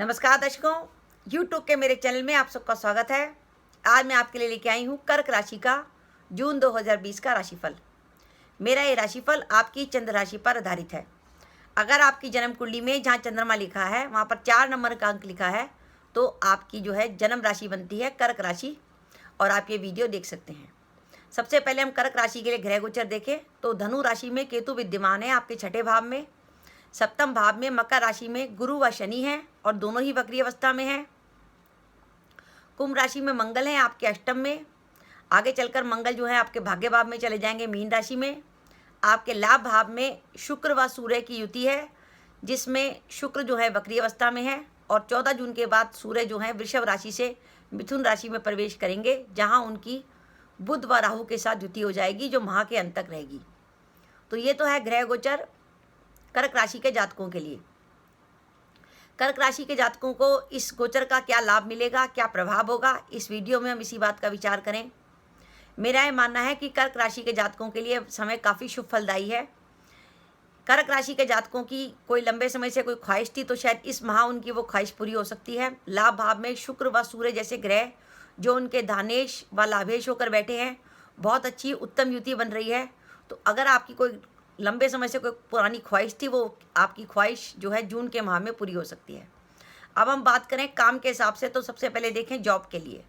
नमस्कार दर्शकों, YouTube के मेरे चैनल में आप सबका स्वागत है। आज मैं आपके लिए लेके आई हूँ कर्क राशि का जून 2020 का राशिफल। मेरा ये राशिफल आपकी चंद्र राशि पर आधारित है। अगर आपकी जन्म कुंडली में जहाँ चंद्रमा लिखा है वहाँ पर 4 नंबर का अंक लिखा है तो आपकी जो है जन्म राशि बनती है कर्क राशि, और आप ये वीडियो देख सकते हैं। सबसे पहले हम कर्क राशि के लिए ग्रह गोचर देखें तो धनु राशि में केतु विद्यमान है आपके 6ठे भाव में। सप्तम भाव में मकर राशि में गुरु व शनि हैं और दोनों ही वक्री अवस्था में हैं। कुंभ राशि में मंगल हैं आपके 8म में। आगे चलकर मंगल जो है आपके भाग्य भाव में चले जाएंगे मीन राशि में। आपके लाभ भाव में शुक्र व सूर्य की युति है, जिसमें शुक्र जो है वक्री अवस्था में है, और 14 जून के बाद सूर्य जो है वृषभ राशि से मिथुन राशि में प्रवेश करेंगे, जहां उनकी बुध व राहु के साथ युति हो जाएगी जो माह के अंत तक रहेगी। तो ये तो है ग्रह गोचर कर्क राशि के जातकों के लिए। कर्क राशि के जातकों को इस गोचर का क्या लाभ मिलेगा, क्या प्रभाव होगा, इस वीडियो में हम इसी बात का विचार करें। मेरा यह मानना है कि कर्क राशि के जातकों के लिए समय काफ़ी शुभ फलदायी है। कर्क राशि के जातकों की कोई लंबे समय से कोई ख्वाहिश थी तो शायद इस माह उनकी वो ख्वाहिश पूरी हो सकती है। लाभ भाव में शुक्र व सूर्य जैसे ग्रह जो उनके धानेश व लाभेश होकर बैठे हैं, बहुत अच्छी उत्तम युति बन रही है। तो अगर आपकी कोई लंबे समय से कोई पुरानी ख्वाहिश थी, वो आपकी ख्वाहिश जो है जून के माह में पूरी हो सकती है। अब हम बात करें काम के हिसाब से तो सबसे पहले देखें जॉब के लिए।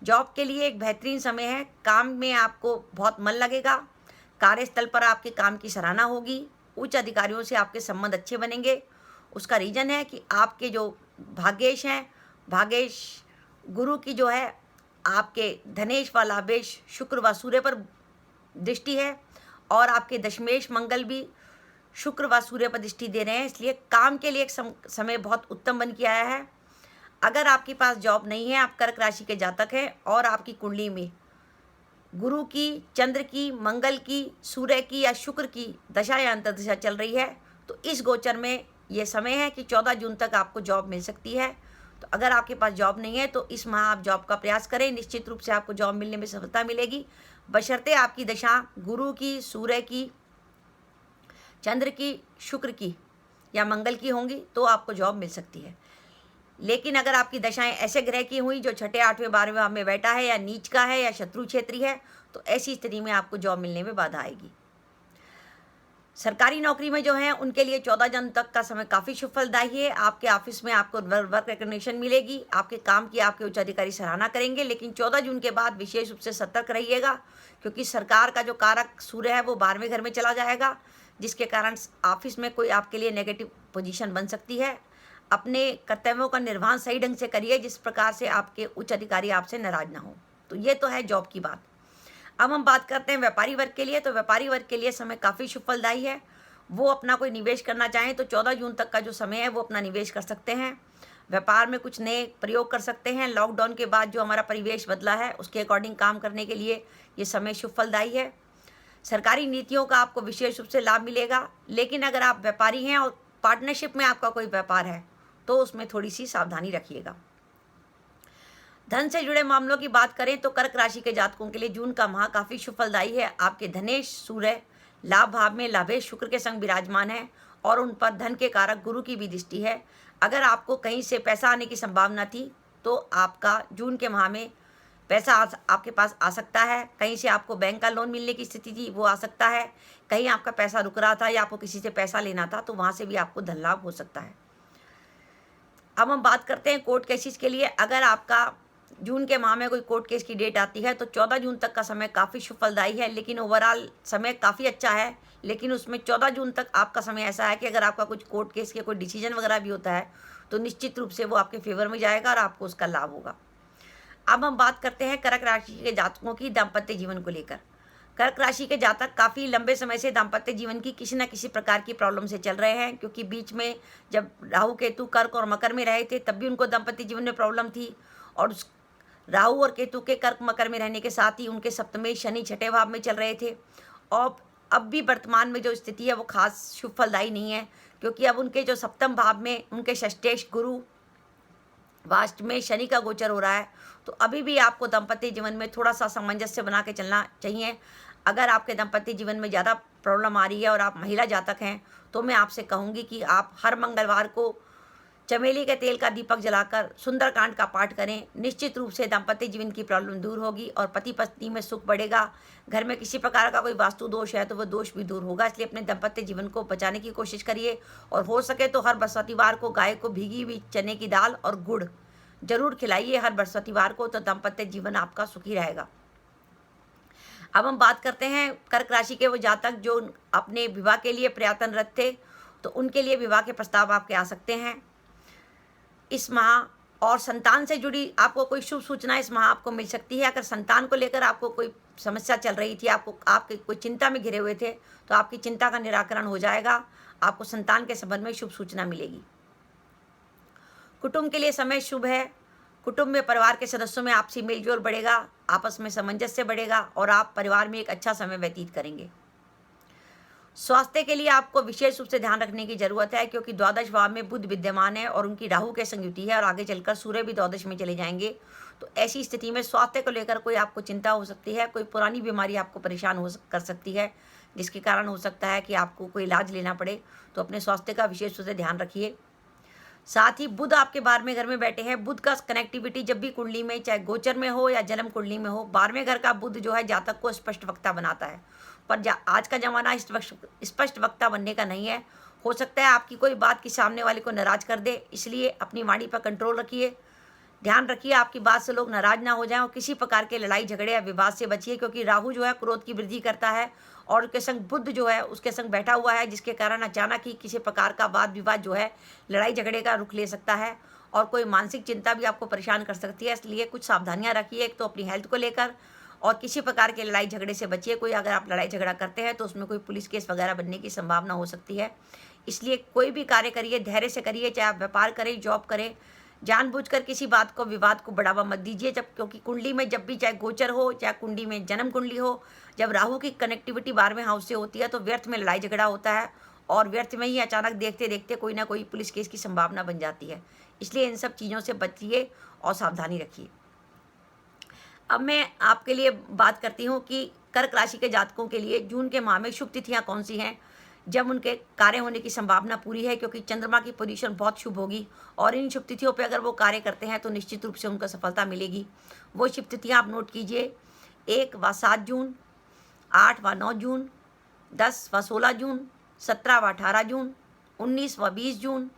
जॉब के लिए एक बेहतरीन समय है। काम में आपको बहुत मन लगेगा, कार्यस्थल पर आपके काम की सराहना होगी, उच्च अधिकारियों से आपके संबंध अच्छे बनेंगे। उसका रीज़न है कि आपके जो भाग्येश हैं, भाग्येश गुरु की जो है आपके धनेश व लाभेश शुक्र व सूर्य पर दृष्टि है, और आपके दशमेश मंगल भी शुक्र व सूर्य पर दृष्टि दे रहे हैं, इसलिए काम के लिए एक समय बहुत उत्तम बन के आया है। अगर आपके पास जॉब नहीं है, आप कर्क राशि के जातक हैं और आपकी कुंडली में गुरु की, चंद्र की, मंगल की, सूर्य की या शुक्र की दशा या अंतर्दशा चल रही है, तो इस गोचर में ये समय है कि 14 जून तक आपको जॉब मिल सकती है। तो अगर आपके पास जॉब नहीं है तो इस माह आप जॉब का प्रयास करें, निश्चित रूप से आपको जॉब मिलने में सफलता मिलेगी, बशर्ते आपकी दशा गुरु की, सूर्य की, चंद्र की, शुक्र की या मंगल की होंगी तो आपको जॉब मिल सकती है। लेकिन अगर आपकी दशाएं ऐसे ग्रह की हुई जो 6ठे, 8वें, 12वें भाव में बैठा है या नीच का है या शत्रु क्षेत्री है, तो ऐसी स्थिति में आपको जॉब मिलने में बाधा आएगी। सरकारी नौकरी में जो है उनके लिए 14 जून तक का समय काफ़ी शुभ फलदायी है। आपके ऑफिस में आपको वर्क रिकग्निशन मिलेगी, आपके काम की आपके उच्च अधिकारी सराहना करेंगे, लेकिन 14 जून के बाद विशेष रूप से सतर्क रहिएगा, क्योंकि सरकार का जो कारक सूर्य है वो 12वें घर में चला जाएगा, जिसके कारण ऑफिस में कोई आपके लिए नेगेटिव पोजीशन बन सकती है। अपने कर्तव्यों का निर्वहन सही ढंग से करिए, जिस प्रकार से आपके उच्च अधिकारी आपसे नाराज ना हो। तो ये तो है जॉब की बात। अब हम बात करते हैं व्यापारी वर्ग के लिए। तो व्यापारी वर्ग के लिए समय काफ़ी शुभ फलदायी है। वो अपना कोई निवेश करना चाहें तो 14 जून तक का जो समय है वो अपना निवेश कर सकते हैं। व्यापार में कुछ नए प्रयोग कर सकते हैं। लॉकडाउन के बाद जो हमारा परिवेश बदला है उसके अकॉर्डिंग काम करने के लिए ये समय शुभ फलदायी है। सरकारी नीतियों का आपको विशेष रूप से लाभ मिलेगा, लेकिन अगर आप व्यापारी हैं और पार्टनरशिप में आपका कोई व्यापार है तो उसमें थोड़ी सी सावधानी रखिएगा। धन से जुड़े मामलों की बात करें तो कर्क राशि के जातकों के लिए जून का माह काफ़ी शुभ फलदायी है। आपके धनेश सूर्य लाभ भाव में लाभेश शुक्र के संग विराजमान है और उन पर धन के कारक गुरु की भी दृष्टि है। अगर आपको कहीं से पैसा आने की संभावना थी तो आपका जून के माह में पैसा आपके पास आ सकता है। कहीं से आपको बैंक का लोन मिलने की स्थिति थी वो आ सकता है। कहीं आपका पैसा रुक रहा था या आपको किसी से पैसा लेना था तो वहाँ से भी आपको धन लाभ हो सकता है। अब हम बात करते हैं कोर्ट केसेस के लिए। अगर आपका जून के माह में कोई कोर्ट केस की डेट आती है तो 14 जून तक का समय काफ़ी शुभ फलदायी है, लेकिन ओवरऑल समय काफ़ी अच्छा है। लेकिन उसमें 14 जून तक आपका समय ऐसा है कि अगर आपका कुछ कोर्ट केस के कोई डिसीजन वगैरह भी होता है तो निश्चित रूप से वो आपके फेवर में जाएगा और आपको उसका लाभ होगा। अब हम बात करते हैं कर्क राशि के जातकों की दाम्पत्य जीवन को लेकर। कर्क राशि के जातक काफ़ी लंबे समय से दाम्पत्य जीवन की किसी न किसी प्रकार की प्रॉब्लम से चल रहे हैं, क्योंकि बीच में जब राहु केतु कर्क और मकर में रहे थे तब भी उनको दाम्पत्य जीवन में प्रॉब्लम थी, और राहु और केतु के कर्क मकर में रहने के साथ ही उनके सप्तमेश शनि 6ठे भाव में चल रहे थे। और अब भी वर्तमान में जो स्थिति है वो खास शुभ फलदायी नहीं है, क्योंकि अब उनके जो सप्तम भाव में उनके षष्ठेश गुरु वाष्ट में शनि का गोचर हो रहा है। तो अभी भी आपको दाम्पत्य जीवन में थोड़ा सा सामंजस्य बना के चलना चाहिए। अगर आपके दाम्पत्य जीवन में ज़्यादा प्रॉब्लम आ रही है और आप महिला जातक हैं तो मैं आपसे कहूँगी कि आप हर मंगलवार को चमेली के तेल का दीपक जलाकर सुंदरकांड का पाठ करें। निश्चित रूप से दाम्पत्य जीवन की प्रॉब्लम दूर होगी और पति पत्नी में सुख बढ़ेगा। घर में किसी प्रकार का कोई वास्तु दोष है तो वह दोष भी दूर होगा। इसलिए अपने दाम्पत्य जीवन को बचाने की कोशिश करिए और हो सके तो हर बृहस्पतिवार को गाय को भीगी हुई चने की दाल और गुड़ जरूर खिलाइए हर बृहस्पतिवार को, तो दाम्पत्य जीवन आपका सुखी रहेगा। अब हम बात करते हैं कर्क राशि के वो जातक जो अपने विवाह के लिए प्रयत्नरत थे, तो उनके लिए विवाह के प्रस्ताव आपके आ सकते हैं इस माह। और संतान से जुड़ी आपको कोई शुभ सूचना इस माह आपको मिल सकती है। अगर संतान को लेकर आपको कोई समस्या चल रही थी, आपके कोई चिंता में घिरे हुए थे, तो आपकी चिंता का निराकरण हो जाएगा। आपको संतान के संबंध में शुभ सूचना मिलेगी। कुटुंब के लिए समय शुभ है। कुटुंब में परिवार के सदस्यों में आपसी मेलजोल बढ़ेगा, आपस में सामंजस्य बढ़ेगा और आप परिवार में एक अच्छा समय व्यतीत करेंगे। स्वास्थ्य के लिए आपको विशेष रूप से ध्यान रखने की जरूरत है, क्योंकि द्वादश भाव में बुध विद्यमान है और उनकी राहु के संयुति है और आगे चलकर सूर्य भी द्वादश में चले जाएंगे। तो ऐसी स्थिति में स्वास्थ्य को लेकर कोई आपको चिंता हो सकती है, कोई पुरानी बीमारी आपको परेशान कर सकती है, जिसके कारण हो सकता है कि आपको कोई इलाज लेना पड़े। तो अपने स्वास्थ्य का विशेष रूप से ध्यान रखिए। साथ ही बुध आपके 12वें घर में बैठे हैं। बुध का कनेक्टिविटी जब भी कुंडली में, चाहे गोचर में हो या जन्म कुंडली में हो, 12वें घर का बुध जो है जातक को स्पष्ट वक्ता बनाता है। पर आज का जमाना स्पष्ट वक्ता बनने का नहीं है। हो सकता है आपकी कोई बात किसी सामने वाले को नाराज कर दे, इसलिए अपनी वाणी पर कंट्रोल रखिए। ध्यान रखिए आपकी बात से लोग नाराज ना हो जाएं और किसी प्रकार के लड़ाई झगड़े या विवाद से बचिए, क्योंकि राहु जो है क्रोध की वृद्धि करता है और उसके संग बुध जो है उसके संग बैठा हुआ है, जिसके कारण अचानक ही किसी प्रकार का वाद विवाद जो है लड़ाई झगड़े का रुख ले सकता है और कोई मानसिक चिंता भी आपको परेशान कर सकती है। इसलिए कुछ सावधानियां रखिए, एक तो अपनी हेल्थ को लेकर, और किसी प्रकार के लड़ाई झगड़े से बचिए। कोई अगर आप लड़ाई झगड़ा करते हैं तो उसमें कोई पुलिस केस वगैरह बनने की संभावना हो सकती है। इसलिए कोई भी कार्य करिए धैर्य से करिए, चाहे आप व्यापार करें, जॉब करें, जानबूझकर किसी बात को, विवाद को बढ़ावा मत दीजिए। क्योंकि कुंडली में जब भी, चाहे गोचर हो चाहे कुंडली में जन्म कुंडली हो, जब राहु की कनेक्टिविटी 12वें हाउस से होती है तो व्यर्थ में लड़ाई झगड़ा होता है और व्यर्थ में ही अचानक देखते देखते कोई ना कोई पुलिस केस की संभावना बन जाती है। इसलिए इन सब चीज़ों से बचिए और सावधानी रखिए। अब मैं आपके लिए बात करती हूँ कि कर्क राशि के जातकों के लिए जून के माह में शुभ तिथियाँ कौन सी हैं जब उनके कार्य होने की संभावना पूरी है, क्योंकि चंद्रमा की पोजीशन बहुत शुभ होगी और इन शुभ तिथियों पर अगर वो कार्य करते हैं तो निश्चित रूप से उनको सफलता मिलेगी। वो शुभ तिथियाँ आप नोट कीजिए। 1 व 7 जून, 8 व 9 जून, 10 व 16 जून, 17 व 18 जून, 19 व 20 जून,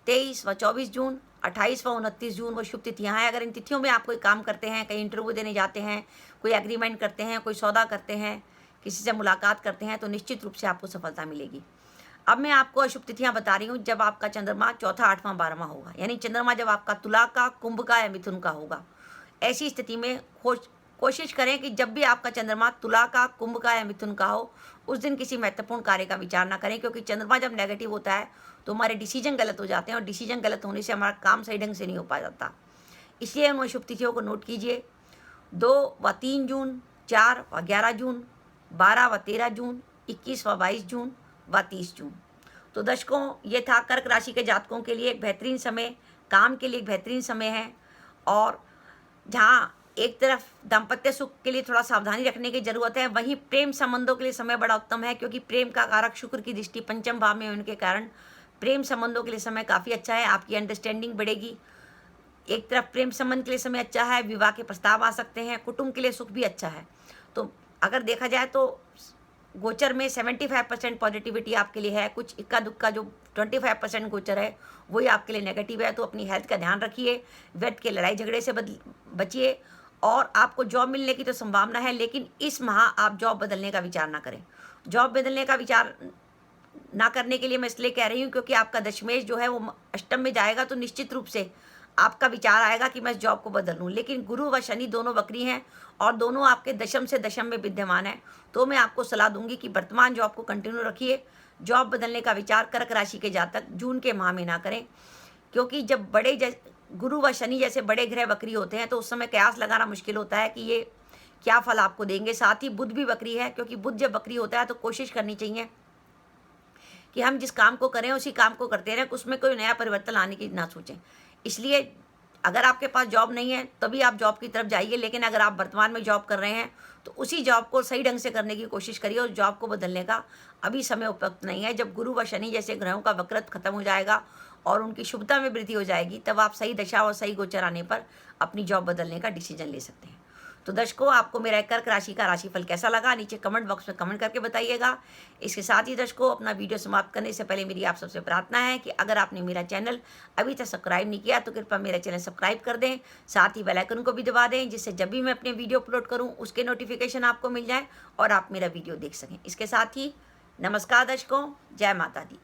23 व 24 जून, 28 व 29 जून वो शुभ तिथियाँ हैं। अगर इन तिथियों में आप कोई काम करते हैं, कहीं इंटरव्यू देने जाते हैं, कोई एग्रीमेंट करते हैं, कोई सौदा करते हैं, किसी से मुलाकात करते हैं, तो निश्चित रूप से आपको सफलता मिलेगी। अब मैं आपको अशुभ तिथियाँ बता रही हूँ जब आपका चंद्रमा 4था, 8वां, 12वां होगा, यानी चंद्रमा जब आपका तुला का, कुंभ का या मिथुन का होगा। ऐसी स्थिति में कोशिश करें कि जब भी आपका चंद्रमा तुला का, कुंभ का या मिथुन का हो, उस दिन किसी महत्वपूर्ण कार्य का विचार ना करें, क्योंकि चंद्रमा जब नेगेटिव होता है तो हमारे डिसीजन गलत हो जाते हैं और डिसीजन गलत होने से हमारा काम सही ढंग से नहीं हो पा जाता। इसलिए उन शुभ तिथियों को नोट कीजिए। 2 व 3 जून, 4 व 11 जून, 12 व 13 जून, 21 व 22 जून व 30 जून। तो दर्शकों, ये था कर्क राशि के जातकों के लिए एक बेहतरीन समय, काम के लिए एक बेहतरीन समय है। और जहाँ एक तरफ दाम्पत्य सुख के लिए थोड़ा सावधानी रखने की जरूरत है, वहीं प्रेम संबंधों के लिए समय बड़ा उत्तम है, क्योंकि प्रेम का कारक शुक्र की दृष्टि पंचम भाव में होने के कारण प्रेम संबंधों के लिए समय काफ़ी अच्छा है। आपकी अंडरस्टैंडिंग बढ़ेगी। एक तरफ प्रेम संबंध के लिए समय अच्छा है, विवाह के प्रस्ताव आ सकते हैं, कुटुंब के लिए सुख भी अच्छा है। तो अगर देखा जाए तो गोचर में 75% पॉजिटिविटी आपके लिए है। कुछ इक्का दुक्का जो 25% गोचर है वही आपके लिए नेगेटिव है। तो अपनी हेल्थ का ध्यान रखिए, व्यर्थ के लड़ाई झगड़े से बचिए। और आपको जॉब मिलने की तो संभावना है, लेकिन इस माह आप जॉब बदलने का विचार ना करें। जॉब बदलने का विचार ना करने के लिए मैं इसलिए कह रही हूँ क्योंकि आपका दशमेश जो है वो अष्टम में जाएगा, तो निश्चित रूप से आपका विचार आएगा कि मैं इस जॉब को बदल लूँ। लेकिन गुरु व शनि दोनों वक्री हैं और दोनों आपके दशम से दशम में विद्यमान है। तो मैं आपको सलाह दूंगी कि वर्तमान जॉब को कंटिन्यू रखिए। जॉब बदलने का विचार कर्क राशि के जातक जून के माह में ना करें, क्योंकि जब गुरु व शनि जैसे बड़े ग्रह वक्री होते हैं तो उस समय कयास लगाना मुश्किल होता है कि ये क्या फल आपको देंगे। साथ ही बुध भी वक्री है, क्योंकि बुध जब वक्री होता है तो कोशिश करनी चाहिए कि हम जिस काम को करें उसी काम को करते रहें, उसमें कोई नया परिवर्तन लाने की ना सोचें। इसलिए अगर आपके पास जॉब नहीं है तभी आप जॉब की तरफ जाइए, लेकिन अगर आप वर्तमान में जॉब कर रहे हैं तो उसी जॉब को सही ढंग से करने की कोशिश करिए। और जॉब को बदलने का अभी समय उपयुक्त नहीं है। जब गुरु व शनि जैसे ग्रहों का वक्रत्व खत्म हो जाएगा और उनकी शुभता में वृद्धि हो जाएगी, तब आप सही दशा और सही गोचर आने पर अपनी जॉब बदलने का डिसीजन ले सकते हैं। तो दर्शकों, आपको मेरा कर्क राशि का राशिफल कैसा लगा नीचे कमेंट बॉक्स में कमेंट करके बताइएगा। इसके साथ ही दर्शकों, अपना वीडियो समाप्त करने से पहले मेरी आप सबसे प्रार्थना है कि अगर आपने मेरा चैनल अभी तक सब्सक्राइब नहीं किया तो कृपया मेरा चैनल सब्सक्राइब कर दें, साथ ही बेल आइकन को भी दबा दें, जिससे जब भी मैं अपने वीडियो अपलोड करूँ उसके नोटिफिकेशन आपको मिल जाए और आप मेरा वीडियो देख सकें। इसके साथ ही नमस्कार दर्शकों, जय माता दी।